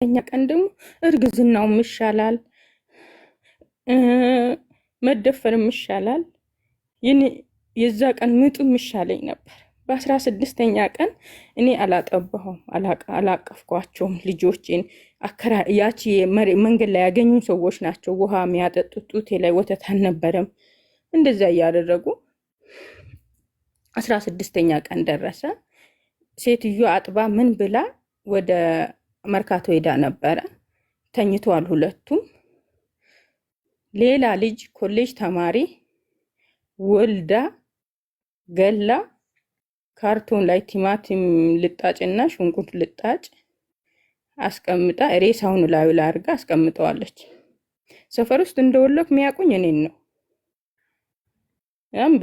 እኛ ቀን ደግሞ እርግዝናውም ይሻላል መደፈርም ይሻላል። የዛ ቀን ምጡም ይሻለኝ ነበር። በ16ኛ ቀን እኔ አላጠባሁም አላቀፍኳቸውም ልጆቼን። ያቺ መንገድ ላይ ያገኙ ሰዎች ናቸው ውሃ የሚያጠጡት። ጡቴ ላይ ወተት አልነበረም። እንደዛ እያደረጉ 16ኛ ቀን ደረሰ። ሴትዮ አጥባ ምን ብላ ወደ መርካቶ ሄዳ ነበረ። ተኝተዋል ሁለቱም። ሌላ ልጅ ኮሌጅ ተማሪ ወልዳ ገላ ካርቶን ላይ ቲማቲም ልጣጭና ሽንኩርት ልጣጭ አስቀምጣ ሬሳውን ላዩ ላይ አድርጋ አስቀምጠዋለች። ሰፈር ውስጥ እንደወለኩ የሚያውቁኝ እኔን ነው።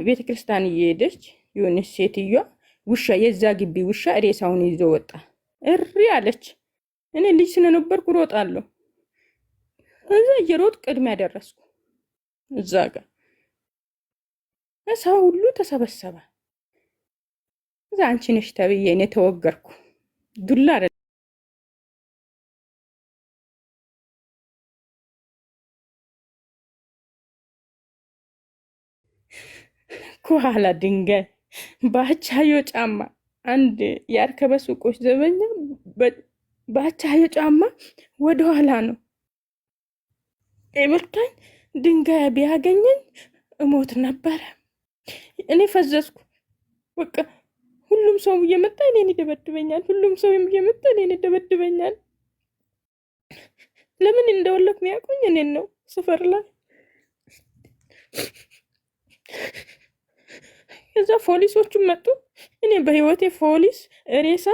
ቤተ ክርስቲያን እየሄደች የሆነች ሴትዮዋ ውሻ፣ የዛ ግቢ ውሻ ሬሳውን ይዞ ወጣ። እሪ አለች። እኔ ልጅ ስለነበርኩ ሮጣለሁ። እዛ እየሮጥ ቅድሚያ ደረስኩ። እዛ ጋር ሰው ሁሉ ተሰበሰበ። እዛ አንቺ ነሽ ተብዬ እኔ ተወገርኩ። ዱላ አይደለም ከኋላ ድንጋይ ባቻዮ ጫማ አንድ የአርከበ ሱቆች ዘበኛ ባቻዮ ጫማ ወደኋላ ነው የመታኝ። ድንጋይ ቢያገኘኝ እሞት ነበረ። እኔ ፈዘዝኩ። በቃ ሁሉም ሰው እየመጣ እኔን ይደበድበኛል። ሁሉም ሰው እየመጣ እኔን ይደበድበኛል። ለምን እንደወለኩ የሚያውቁኝ እኔን ነው። ሰፈር ላይ እዛ ፖሊሶቹም መጡ። እኔ በህይወቴ ፖሊስ ሬሳ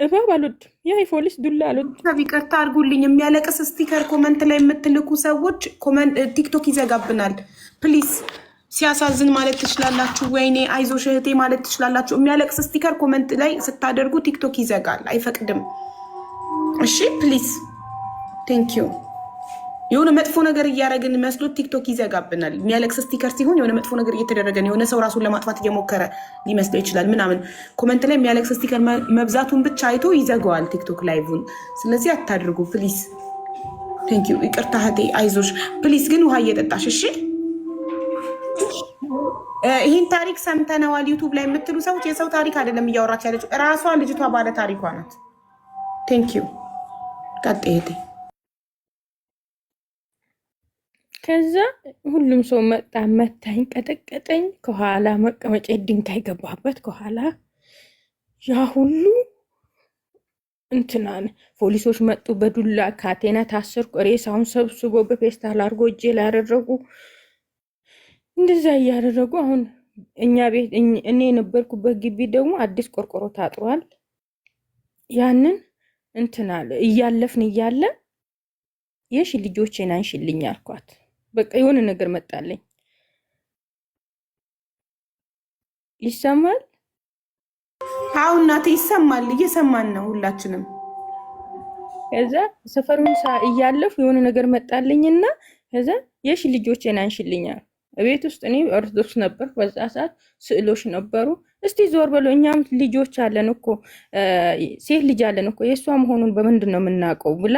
እባብ አልወድም። ያ የፖሊስ ዱላ አልወድም። ይቅርታ አድርጉልኝ። የሚያለቅስ ስቲከር ኮመንት ላይ የምትልኩ ሰዎች ቲክቶክ ይዘጋብናል። ፕሊዝ ሲያሳዝን ማለት ትችላላችሁ። ወይኔ አይዞሽ እህቴ ማለት ትችላላችሁ። የሚያለቅስ ስቲከር ኮመንት ላይ ስታደርጉ ቲክቶክ ይዘጋል፣ አይፈቅድም። እሺ ፕሊዝ ቴንክ ዩ። የሆነ መጥፎ ነገር እያደረግን መስሎት ቲክቶክ ይዘጋብናል። የሚያለቅስ ስቲከር ሲሆን የሆነ መጥፎ ነገር እየተደረገን የሆነ ሰው ራሱን ለማጥፋት እየሞከረ ሊመስለው ይችላል ምናምን። ኮመንት ላይ የሚያለቅስ ስቲከር መብዛቱን ብቻ አይቶ ይዘጋዋል ቲክቶክ ላይቭን። ስለዚህ አታድርጉ ፕሊዝ ቴንክ ዩ። ይቅርታ እህቴ አይዞሽ። ፕሊዝ ግን ውሃ እየጠጣሽ እሺ። ይህን ታሪክ ሰምተነዋል ዩቱብ ላይ የምትሉ ሰዎች የሰው ታሪክ አይደለም እያወራች ያለችው፣ እራሷ ልጅቷ ባለ ታሪኳ ናት። ቴንክ ዩ። ቀጥይ እህቴ። ከዛ ሁሉም ሰው መጣ፣ መታኝ፣ ቀጠቀጠኝ። ከኋላ መቀመጫ ድንጋይ ገባበት ከኋላ። ያ ሁሉ እንትናን ፖሊሶች መጡ። በዱላ ካቴና ታሰርኩ። ሬሳውን ሰብስቦ በፌስታል አድርጎ እጄ ላይ ያደረጉ። እንደዛ እያደረጉ አሁን እኛ ቤት እኔ የነበርኩበት ግቢ ደግሞ አዲስ ቆርቆሮ ታጥሯል። ያንን እንትናል እያለፍን እያለ የሽ ልጆቼን አንሽልኝ አልኳት። በቃ የሆነ ነገር መጣለኝ። ይሰማል? አዎ እናቴ ይሰማል። እየሰማን ነው ሁላችንም። ከዛ ሰፈሩን እያለፉ የሆነ ነገር መጣልኝና ከዛ የሽ ልጆቼን አንሽልኛል። ቤት ውስጥ እኔ ኦርቶዶክስ ነበር በዛ ሰዓት፣ ስዕሎች ነበሩ። እስቲ ዞር በሉ እኛም ልጆች አለን እኮ ሴት ልጅ አለን እኮ የእሷ መሆኑን በምንድን ነው የምናውቀው ብላ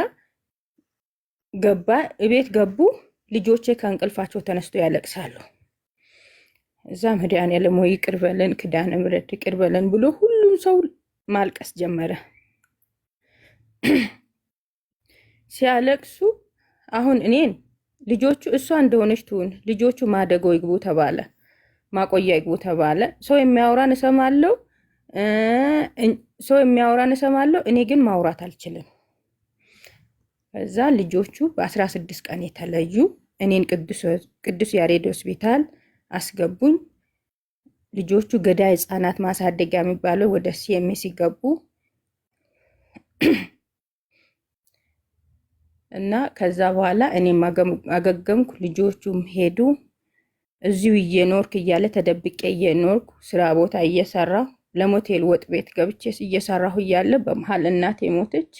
ገባ። ቤት ገቡ። ልጆቼ ከእንቅልፋቸው ተነስቶ ያለቅሳሉ። እዛ መድኃኒዓለም ወይ ይቅር በለን፣ ኪዳነ ምሕረት ይቅር በለን ብሎ ሁሉም ሰው ማልቀስ ጀመረ። ሲያለቅሱ አሁን እኔን ልጆቹ እሷ እንደሆነች ትሁን፣ ልጆቹ ማደጎ ይግቡ ተባለ፣ ማቆያ ይግቡ ተባለ። ሰው የሚያወራን እሰማለሁ፣ እኔ ግን ማውራት አልችልም። ከዛ ልጆቹ በ16 ቀን የተለዩ እኔን ቅዱስ ያሬድ ሆስፒታል አስገቡኝ። ልጆቹ ገዳይ ህፃናት ማሳደጊያ የሚባለው ወደ ሲኤምሲ ሲገቡ እና ከዛ በኋላ እኔም አገገምኩ፣ ልጆቹም ሄዱ። እዚሁ እየኖርክ እያለ ተደብቄ እየኖርኩ ስራ ቦታ እየሰራሁ ለሞቴል ወጥ ቤት ገብቼ እየሰራሁ እያለ በመሀል እናቴ ሞተች።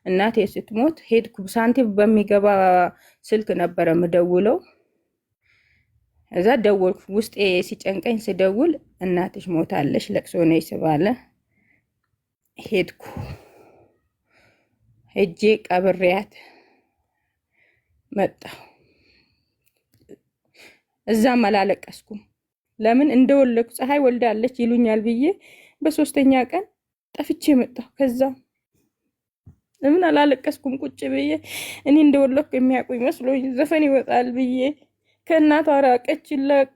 እናቴ ስትሞት ሄድኩ። ሳንቲም በሚገባ ስልክ ነበረ ምደውለው። እዛ ደወልኩ። ውስጤ ሲጨንቀኝ ስደውል እናትሽ ሞታለች ለቅሶ ነይ ስባለ ሄጄ ቀብሬያት መጣሁ። እዛም አላለቀስኩም። ለምን እንደወለድኩ ፀሐይ ወልዳለች ይሉኛል ብዬ በሶስተኛ ቀን ጠፍቼ መጣሁ። ከዛ ለምን አላለቀስኩም? ቁጭ ብዬ እኔ እንደወለድኩ የሚያውቁኝ መስሎኝ ዘፈን ይወጣል ብዬ ከእናቷ ራቀች፣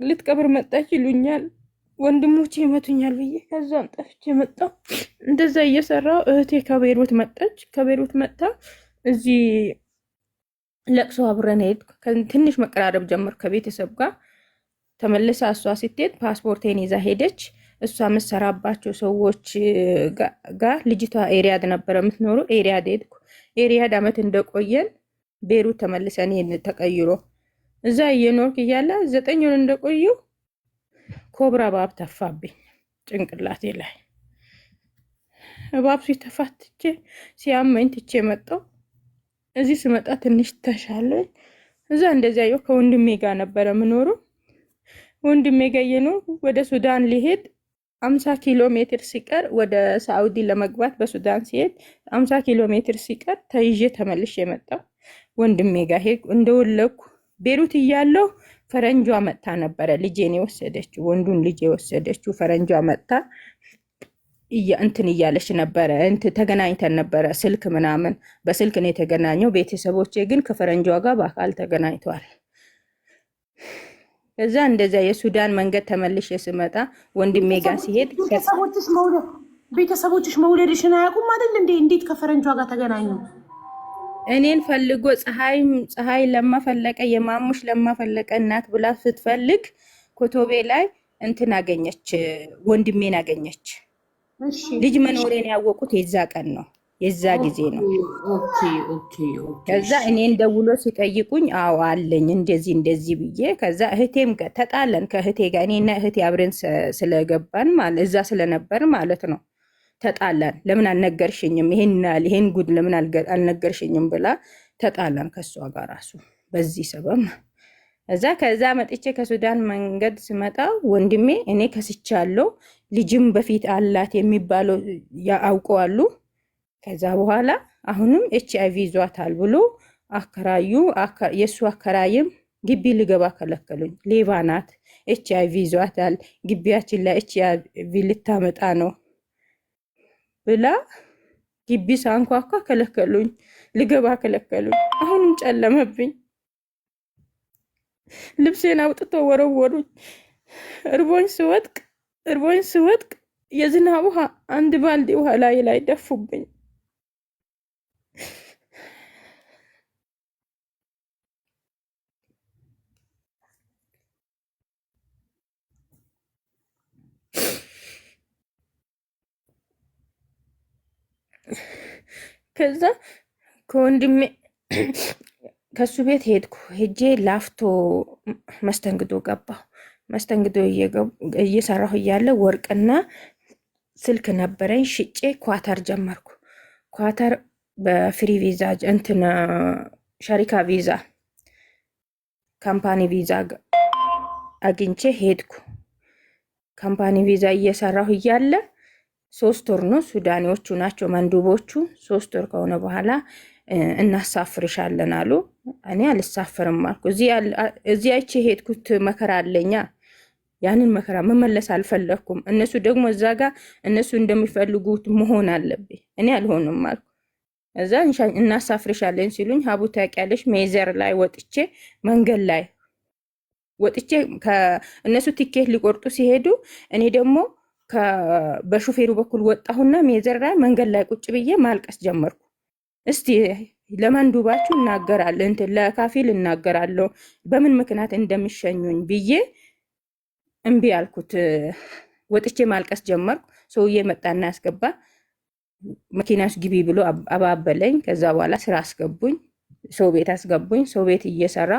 ልትቀብር መጣች ይሉኛል፣ ወንድሞቼ ይመቱኛል ብዬ ከዛም ጠፍቼ መጣሁ። እንደዛ እየሰራሁ እህቴ ከቤሩት መጣች። ከቤሩት መጣ እዚህ ለቅሶ አብረን ሄድኩ። ትንሽ መቀራረብ ጀመር ከቤተሰብ ጋር። ተመልሳ እሷ ስትሄድ ፓስፖርቴን ይዛ ሄደች። እሷ የምትሰራባቸው ሰዎች ጋር ልጅቷ ኤሪያድ ነበረ የምትኖሩ። ኤሪያድ ሄድኩ። ኤሪያድ አመት እንደቆየን ቤሩት ተመልሰን ተቀይሮ እዛ እየኖርክ እያለ 9 ወር እንደቆዩ ኮብራ እባብ ተፋብኝ ጭንቅላቴ ላይ። እባብ ሲተፋትቼ ሲያመኝ ትቼ መጣሁ። እዚህ ስመጣ ትንሽ ተሻለኝ። እዛ እንደዚያ ያየው ከወንድሜ ጋር ነበረ የምኖሩ። ወንድሜ ጋር እየኖርኩ ወደ ሱዳን ሊሄድ 50 ኪሎ ሜትር ሲቀር ወደ ሳውዲ ለመግባት በሱዳን ሲሄድ 50 ኪሎ ሜትር ሲቀር ተይዤ ተመልሼ መጣሁ። ወንድሜ ጋር ሄድኩ። እንደወለድኩ ቤሩት እያለሁ ፈረንጇ መጣ ነበረ ልጄን የወሰደችው፣ ወንዱን ልጅ የወሰደችው ፈረንጇ መጣ እንትን እያለች ነበረ። ተገናኝተን ነበረ ስልክ ምናምን፣ በስልክ ነው የተገናኘው። ቤተሰቦቼ ግን ከፈረንጇ ጋር በአካል ተገናኝተዋል። ከዛ እንደዛ የሱዳን መንገድ ተመልሼ ስመጣ ወንድሜ ጋር ሲሄድ ቤተሰቦችሽ መውለድሽን አያውቁም አይደል እንዴ? እንዴት ከፈረንጇ ጋር ተገናኙ? እኔን ፈልጎ ፀሐይ ለማፈለቀ የማሙሽ ለማፈለቀ እናት ብላ ስትፈልግ ኮቶቤ ላይ እንትን አገኘች፣ ወንድሜን አገኘች። ልጅ መኖሬን ያወቁት የዛ ቀን ነው፣ የዛ ጊዜ ነው። ከዛ እኔን ደውሎ ሲጠይቁኝ አዎ አለኝ እንደዚህ እንደዚህ ብዬ፣ ከዛ እህቴም ተጣለን ከእህቴ ጋር። እኔና እህቴ አብረን ስለገባን ማለት እዛ ስለነበር ማለት ነው ተጣላን። ለምን አልነገርሽኝም? ይሄን ጉድ ለምን አልነገርሽኝም ብላ ተጣላን ከሷ ጋር ራሱ በዚህ ሰበብ። ከዛ መጥቼ ከሱዳን መንገድ ስመጣ ወንድሜ እኔ ከስቻለሁ ልጅም በፊት አላት የሚባለው ያውቀዋሉ። ከዛ በኋላ አሁንም ኤችአይቪ ይዟታል ብሎ አከራዩ። የእሱ አከራይም ግቢ ልገባ ከለከሉኝ። ሌባ ናት፣ ኤችአይቪ ይዟታል፣ ግቢያችን ላይ ኤችአይቪ ልታመጣ ነው ብላ ግቢ ሳንኳኳ ከለከሉኝ፣ ልገባ ከለከሉኝ። አሁንም ጨለመብኝ። ልብሴን አውጥተው ወረወሩኝ። እርቦኝ ስወጥቅ የዝናብ ውሃ አንድ ባልዲ ውሃ ላይ ደፉብኝ። ከዛ ከወንድሜ ከሱ ቤት ሄድኩ። ሄጄ ላፍቶ መስተንግዶ ገባሁ። መስተንግዶ እየሰራሁ እያለ ወርቅና ስልክ ነበረኝ። ሽጬ ኳታር ጀመርኩ። ኳታር በፍሪ ቪዛ እንትን ሸሪካ ቪዛ ካምፓኒ ቪዛ አግኝቼ ሄድኩ። ካምፓኒ ቪዛ እየሰራሁ እያለ 3 ወር ነው። ሱዳኔዎቹ ናቸው መንዱቦቹ። 3 ወር ከሆነ በኋላ እናሳፍርሻለን አሉ። እኔ አልሳፍርም አልኩ። እዚህ አይቼ ሄድኩት መከራ አለኛ። ያንን መከራ መመለስ አልፈለኩም። እነሱ ደግሞ እዛ ጋር እነሱ እንደሚፈልጉት መሆን አለብኝ። እኔ አልሆንም አልኩ። እዛ እናሳፍርሻለን ሲሉኝ ሀቡ ታውቂያለሽ፣ ሜዘር ላይ ወጥቼ መንገድ ላይ ወጥቼ እነሱ ቲኬት ሊቆርጡ ሲሄዱ እኔ ደግሞ በሹፌሩ በኩል ወጣሁና ሜዘር ላይ መንገድ ላይ ቁጭ ብዬ ማልቀስ ጀመርኩ። እስቲ ለመንዱባችሁ እናገራለሁ፣ እንትን ለካፊል እናገራለሁ በምን ምክንያት እንደሚሸኙኝ ብዬ እምቢ አልኩት። ወጥቼ ማልቀስ ጀመርኩ። ሰውዬ መጣና ያስገባ መኪና ውስጥ ግቢ ብሎ አባበለኝ። ከዛ በኋላ ስራ አስገቡኝ፣ ሰው ቤት አስገቡኝ። ሰው ቤት እየሰራ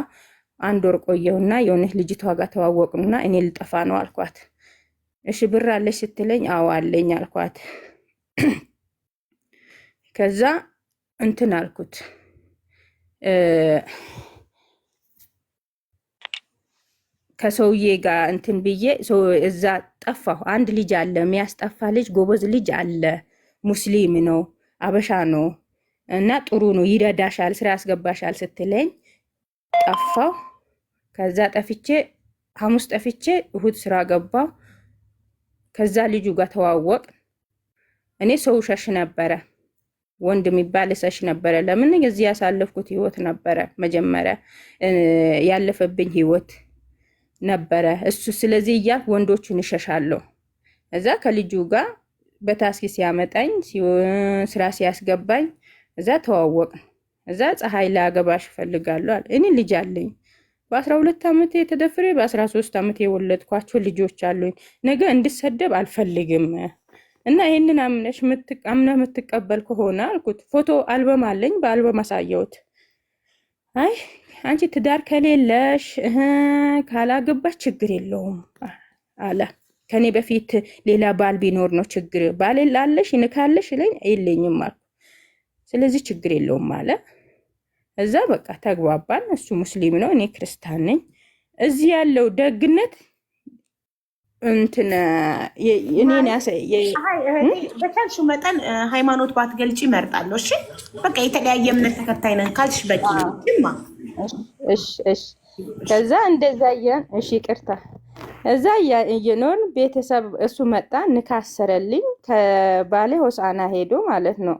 1 ወር ቆየሁና የሆነች ልጅቷ ጋር ተዋወቅኑና እኔ ልጠፋ ነው አልኳት። እሺ ብር አለሽ ስትለኝ አዎ አለኝ አልኳት። ከዛ እንትን አልኩት ከሰውዬ ጋር እንትን ብዬ እዛ ጠፋሁ። አንድ ልጅ አለ የሚያስጠፋ ልጅ፣ ጎበዝ ልጅ አለ፣ ሙስሊም ነው፣ አበሻ ነው። እና ጥሩ ነው ይረዳሻል፣ ስራ ያስገባሻል ስትለኝ ጠፋው። ከዛ ጠፍቼ ሐሙስ ጠፍቼ እሁድ ስራ ገባው። ከዛ ልጁ ጋር ተዋወቅ። እኔ ሰው ሸሽ ነበረ፣ ወንድ የሚባል ሰሽ ነበረ። ለምን እዚህ ያሳለፍኩት ህይወት ነበረ፣ መጀመሪያ ያለፈብኝ ህይወት ነበረ እሱ። ስለዚህ እያልኩ ወንዶቹን እሸሻለሁ። እዛ ከልጁ ጋር በታክሲ ሲያመጣኝ ስራ ሲያስገባኝ እዛ ተዋወቅ። እዛ ፀሐይ ላገባሽ እፈልጋለሁ አለ። እኔ ልጅ አለኝ በ12 ዓመቴ ተደፍሬ በ13 ዓመቴ የወለድኳቸው ልጆች አሉኝ። ነገ እንድሰደብ አልፈልግም እና ይሄንን አምነሽ የምትቀበል ከሆነ አልኩት። ፎቶ አልበም አለኝ፣ በአልበም አሳየሁት። አይ አንቺ ትዳር ከሌለሽ ካላገባሽ ችግር የለውም አለ። ከኔ በፊት ሌላ ባል ቢኖር ነው ችግር። ባል ላለሽ ይንካለሽ ይለኝ የለኝም አልኩ። ስለዚህ ችግር የለውም አለ። እዛ በቃ ተግባባን። እሱ ሙስሊም ነው፣ እኔ ክርስቲያን ነኝ። እዚህ ያለው ደግነት እንትን እኔን በቻልሽው መጠን ሃይማኖት ባትገልጪ እመርጣለሁ። እሺ በቃ የተለያየ እምነት ተከታይ ነን ካልሽ በቂ ነው። እሺ ከዛ እንደዛ እሺ ይቅርታ። እዛ እየኖርን ቤተሰብ እሱ መጣ ንካሰረልኝ። ከባሌ ሆሳና ሄዶ ማለት ነው።